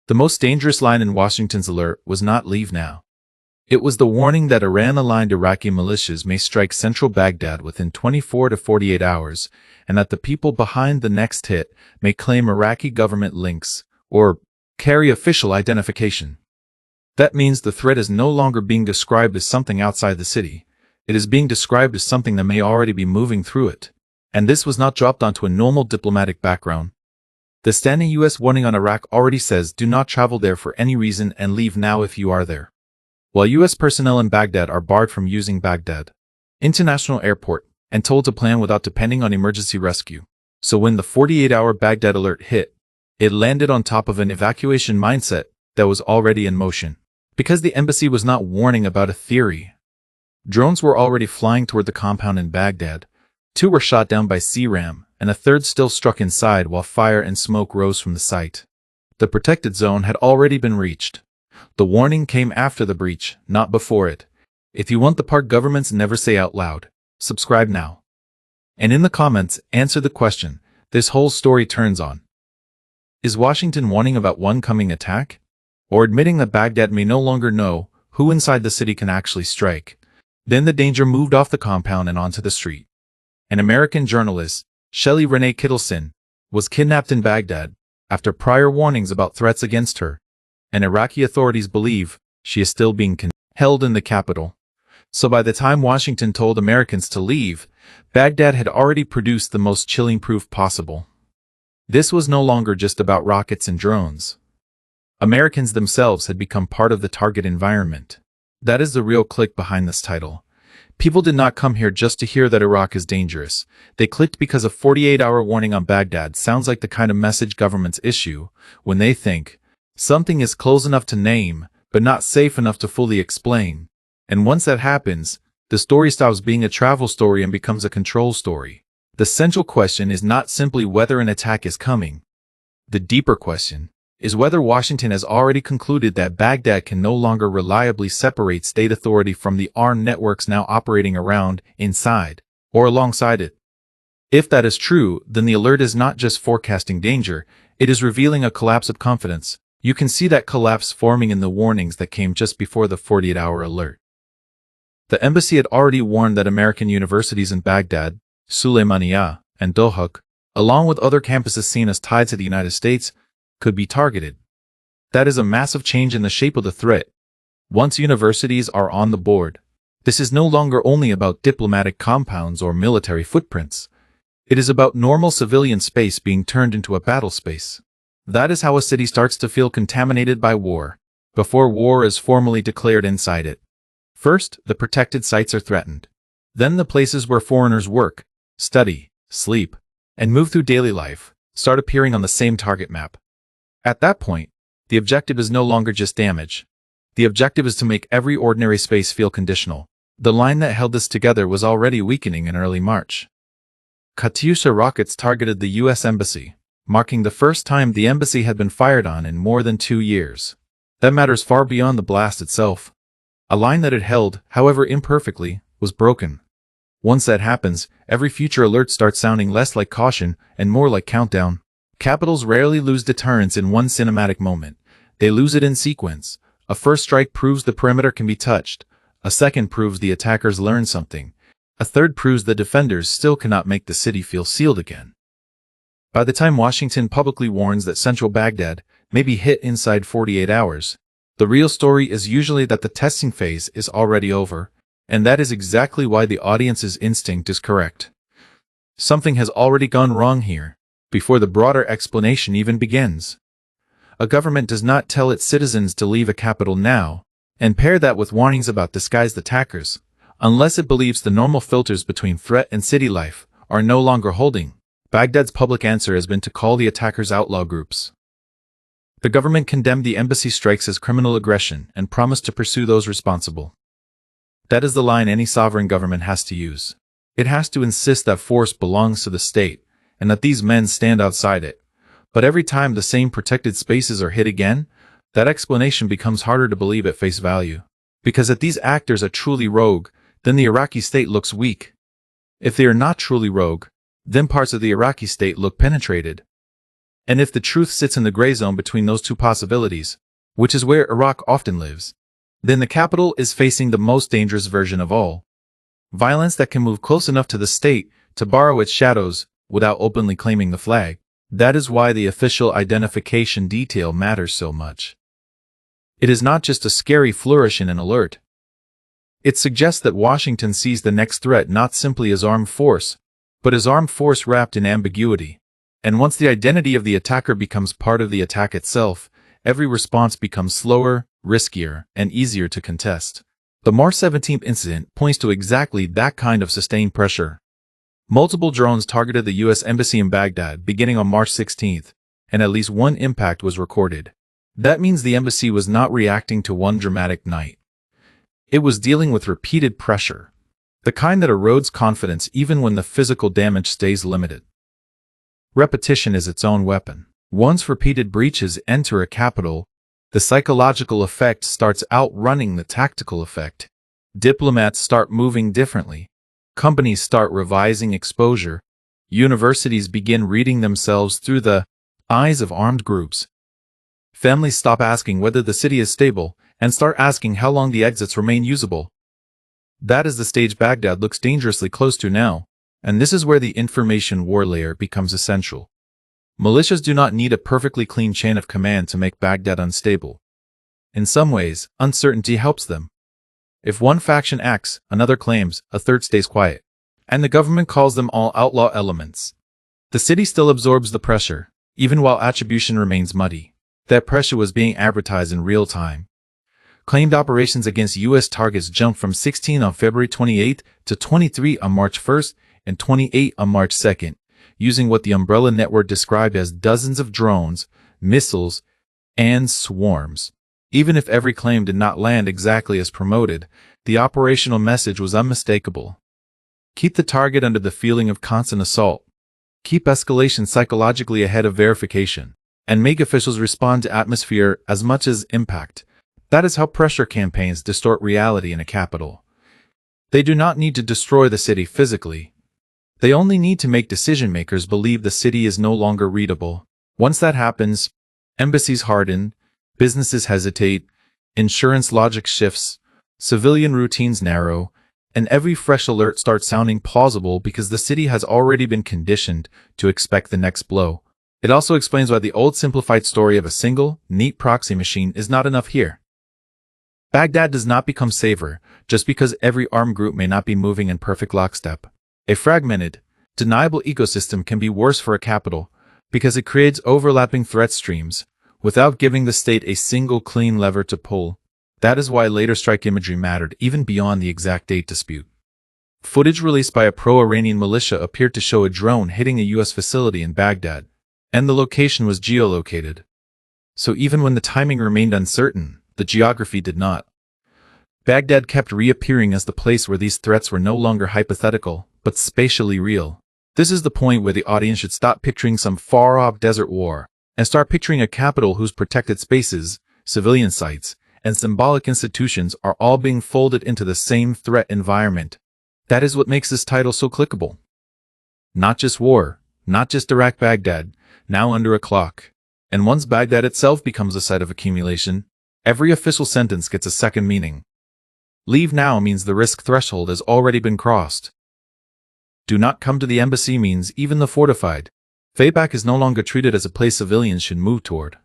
The most dangerous line in Washington's alert was not "Leave now." It was the warning that Iran-aligned Iraqi militias may strike central Baghdad within 24 to 48 hours, and that the people behind the next hit may claim Iraqi government links or carry official identification. That means the threat is no longer being described as something outside the city. It is being described as something that may already be moving through it. And this was not dropped onto a normal diplomatic background. The standing U.S. warning on Iraq already says do not travel there for any reason and leave now if you are there. While U.S. personnel in Baghdad are barred from using Baghdad International Airport and told to plan without depending on emergency rescue. So when the 48-hour Baghdad alert hit, it landed on top of an evacuation mindset that was already in motion. Because the embassy was not warning about a theory. Drones were already flying toward the compound in Baghdad. 2 were shot down by CRAM, and a third still struck inside while fire and smoke rose from the site. The protected zone had already been reached. The warning came after the breach, not before it. If you want the part governments never say out loud, subscribe now. And in the comments, answer the question this whole story turns on. Is Washington warning about one coming attack? Or admitting that Baghdad may no longer know who inside the city can actually strike? Then the danger moved off the compound and onto the street. An American journalist, Shelley Renee Kittleson, was kidnapped in Baghdad after prior warnings about threats against her, and Iraqi authorities believe she is still being held in the capital. So by the time Washington told Americans to leave, Baghdad had already produced the most chilling proof possible. This was no longer just about rockets and drones. Americans themselves had become part of the target environment. That is the real click behind this title. People did not come here just to hear that Iraq is dangerous. They clicked because a 48-hour warning on Baghdad sounds like the kind of message governments issue when they think something is close enough to name, but not safe enough to fully explain. And once that happens, the story stops being a travel story and becomes a control story. The central question is not simply whether an attack is coming. The deeper question is whether Washington has already concluded that Baghdad can no longer reliably separate state authority from the armed networks now operating around, inside, or alongside it. If that is true, then the alert is not just forecasting danger, it is revealing a collapse of confidence. You can see that collapse forming in the warnings that came just before the 48-hour alert. The embassy had already warned that American universities in Baghdad, Sulaymaniyah, and Dohuk, along with other campuses seen as tied to the United States, could be targeted. That is a massive change in the shape of the threat. Once universities are on the board, this is no longer only about diplomatic compounds or military footprints. It is about normal civilian space being turned into a battle space. That is how a city starts to feel contaminated by war, before war is formally declared inside it. First, the protected sites are threatened. Then the places where foreigners work, study, sleep, and move through daily life start appearing on the same target map. At that point, the objective is no longer just damage. The objective is to make every ordinary space feel conditional. The line that held this together was already weakening in early March. Katyusha rockets targeted the U.S. Embassy, marking the first time the embassy had been fired on in more than 2 years. That matters far beyond the blast itself. A line that had held, however imperfectly, was broken. Once that happens, every future alert starts sounding less like caution and more like countdown. Capitals rarely lose deterrence in one cinematic moment. They lose it in sequence. A first strike proves the perimeter can be touched. A second proves the attackers learned something. A third proves the defenders still cannot make the city feel sealed again. By the time Washington publicly warns that central Baghdad may be hit inside 48 hours, the real story is usually that the testing phase is already over, and that is exactly why the audience's instinct is correct. Something has already gone wrong here, before the broader explanation even begins. A government does not tell its citizens to leave a capital now, and pair that with warnings about disguised attackers, unless it believes the normal filters between threat and city life are no longer holding. Baghdad's public answer has been to call the attackers outlaw groups. The government condemned the embassy strikes as criminal aggression and promised to pursue those responsible. That is the line any sovereign government has to use. It has to insist that force belongs to the state, and that these men stand outside it. But every time the same protected spaces are hit again, that explanation becomes harder to believe at face value. Because if these actors are truly rogue, then the Iraqi state looks weak. If they are not truly rogue, then parts of the Iraqi state look penetrated. And if the truth sits in the gray zone between those two possibilities, which is where Iraq often lives, then the capital is facing the most dangerous version of all. Violence that can move close enough to the state to borrow its shadows without openly claiming the flag. That is why the official identification detail matters so much. It is not just a scary flourish in an alert. It suggests that Washington sees the next threat not simply as armed force, but as armed force wrapped in ambiguity. And once the identity of the attacker becomes part of the attack itself, every response becomes slower, riskier, and easier to contest. The March 17th incident points to exactly that kind of sustained pressure. Multiple drones targeted the U.S. Embassy in Baghdad beginning on March 16th, and at least one impact was recorded. That means the embassy was not reacting to one dramatic night. It was dealing with repeated pressure, the kind that erodes confidence even when the physical damage stays limited. Repetition is its own weapon. Once repeated breaches enter a capital, the psychological effect starts outrunning the tactical effect. Diplomats start moving differently. Companies start revising exposure. Universities begin reading themselves through the eyes of armed groups. Families stop asking whether the city is stable and start asking how long the exits remain usable. That is the stage Baghdad looks dangerously close to now, and this is where the information war layer becomes essential. Militias do not need a perfectly clean chain of command to make Baghdad unstable. In some ways, uncertainty helps them. If one faction acts, another claims, a third stays quiet. And the government calls them all outlaw elements. The city still absorbs the pressure, even while attribution remains muddy. That pressure was being advertised in real time. Claimed operations against U.S. targets jumped from 16 on February 28 to 23 on March 1st and 28 on March 2nd, using what the Umbrella Network described as dozens of drones, missiles, and swarms. Even if every claim did not land exactly as promoted, the operational message was unmistakable. Keep the target under the feeling of constant assault. Keep escalation psychologically ahead of verification. And make officials respond to atmosphere as much as impact. That is how pressure campaigns distort reality in a capital. They do not need to destroy the city physically. They only need to make decision-makers believe the city is no longer readable. Once that happens, embassies harden, businesses hesitate, insurance logic shifts, civilian routines narrow, and every fresh alert starts sounding plausible because the city has already been conditioned to expect the next blow. It also explains why the old simplified story of a single, neat proxy machine is not enough here. Baghdad does not become safer just because every armed group may not be moving in perfect lockstep. A fragmented, deniable ecosystem can be worse for a capital because it creates overlapping threat streams without giving the state a single clean lever to pull. That is why later strike imagery mattered even beyond the exact date dispute. Footage released by a pro-Iranian militia appeared to show a drone hitting a U.S. facility in Baghdad, and the location was geolocated. So even when the timing remained uncertain, the geography did not. Baghdad kept reappearing as the place where these threats were no longer hypothetical, but spatially real. This is the point where the audience should stop picturing some far-off desert war and start picturing a capital whose protected spaces, civilian sites, and symbolic institutions are all being folded into the same threat environment. That is what makes this title so clickable. Not just war, not just Iraq Baghdad, now under a clock. And once Baghdad itself becomes a site of accumulation, every official sentence gets a second meaning. Leave now means the risk threshold has already been crossed. Do not come to the embassy means even the fortified. Fayback is no longer treated as a place civilians should move toward.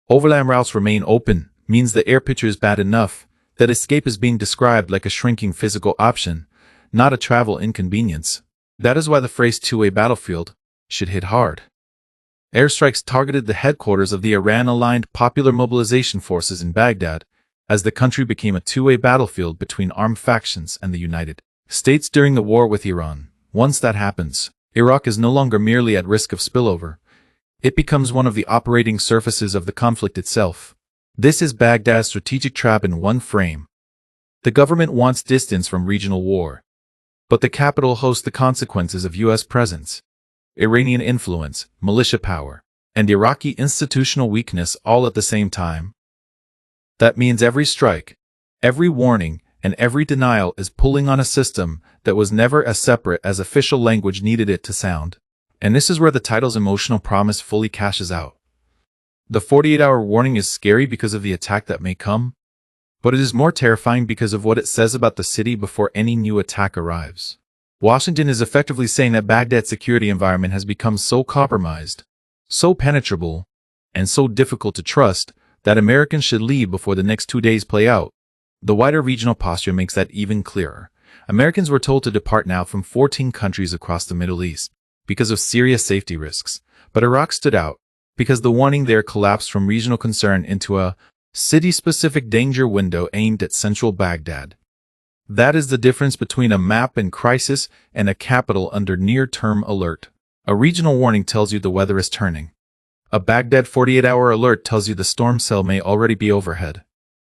Overland routes remain open means the air picture is bad enough that escape is being described like a shrinking physical option, not a travel inconvenience. That is why the phrase two-way battlefield should hit hard. Airstrikes targeted the headquarters of the Iran-aligned Popular Mobilization Forces in Baghdad, as the country became a two-way battlefield between armed factions and the United States during the war with Iran. Once that happens, Iraq is no longer merely at risk of spillover. It becomes one of the operating surfaces of the conflict itself. This is Baghdad's strategic trap in one frame. The government wants distance from regional war, but the capital hosts the consequences of U.S. presence, Iranian influence, militia power, and Iraqi institutional weakness all at the same time. That means every strike, every warning, and every denial is pulling on a system that was never as separate as official language needed it to sound. And this is where the title's emotional promise fully cashes out. The 48-hour warning is scary because of the attack that may come, but it is more terrifying because of what it says about the city before any new attack arrives. Washington is effectively saying that Baghdad's security environment has become so compromised, so penetrable, and so difficult to trust that Americans should leave before the next 2 days play out. The wider regional posture makes that even clearer. Americans were told to depart now from 14 countries across the Middle East because of serious safety risks, but Iraq stood out because the warning there collapsed from regional concern into a city-specific danger window aimed at central Baghdad. That is the difference between a map in crisis and a capital under near-term alert. A regional warning tells you the weather is turning. A Baghdad 48-hour alert tells you the storm cell may already be overhead.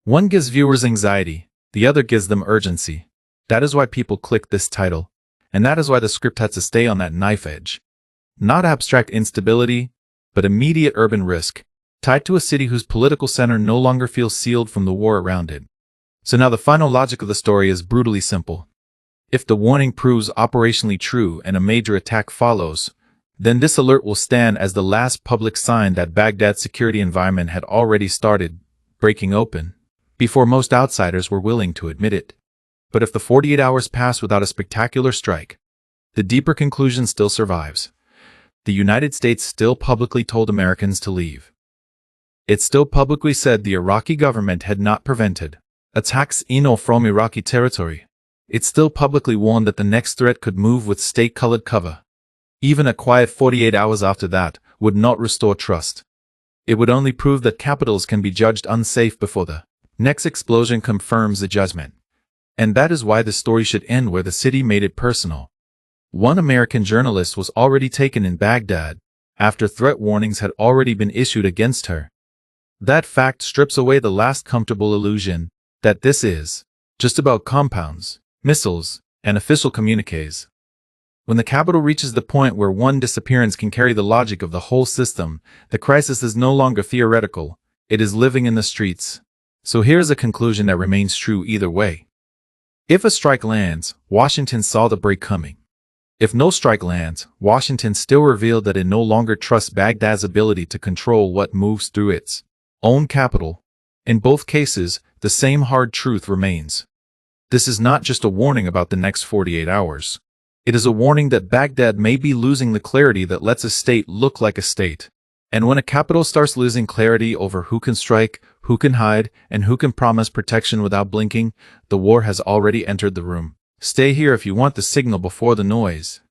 One gives viewers anxiety, the other gives them urgency. That is why people click this title, and that is why the script had to stay on that knife edge. Not abstract instability, but immediate urban risk, tied to a city whose political center no longer feels sealed from the war around it. So now the final logic of the story is brutally simple. If the warning proves operationally true and a major attack follows, then this alert will stand as the last public sign that Baghdad's security environment had already started breaking open, before most outsiders were willing to admit it. But if the 48 hours pass without a spectacular strike, the deeper conclusion still survives. The United States still publicly told Americans to leave. It still publicly said the Iraqi government had not prevented attacks from Iraqi territory. It still publicly warned that the next threat could move with state-colored cover. Even a quiet 48 hours after that would not restore trust. It would only prove that capitals can be judged unsafe before the next explosion confirms the judgment. And that is why the story should end where the city made it personal. One American journalist was already taken in Baghdad after threat warnings had already been issued against her. That fact strips away the last comfortable illusion that this is just about compounds, missiles, and official communiques. When the capital reaches the point where one disappearance can carry the logic of the whole system, the crisis is no longer theoretical, it is living in the streets. So here's a conclusion that remains true either way. If a strike lands, Washington saw the break coming. If no strike lands, Washington still revealed that it no longer trusts Baghdad's ability to control what moves through its own capital. In both cases, the same hard truth remains. This is not just a warning about the next 48 hours. It is a warning that Baghdad may be losing the clarity that lets a state look like a state. And when a capital starts losing clarity over who can strike, who can hide, and who can promise protection without blinking, the war has already entered the room. Stay here if you want the signal before the noise.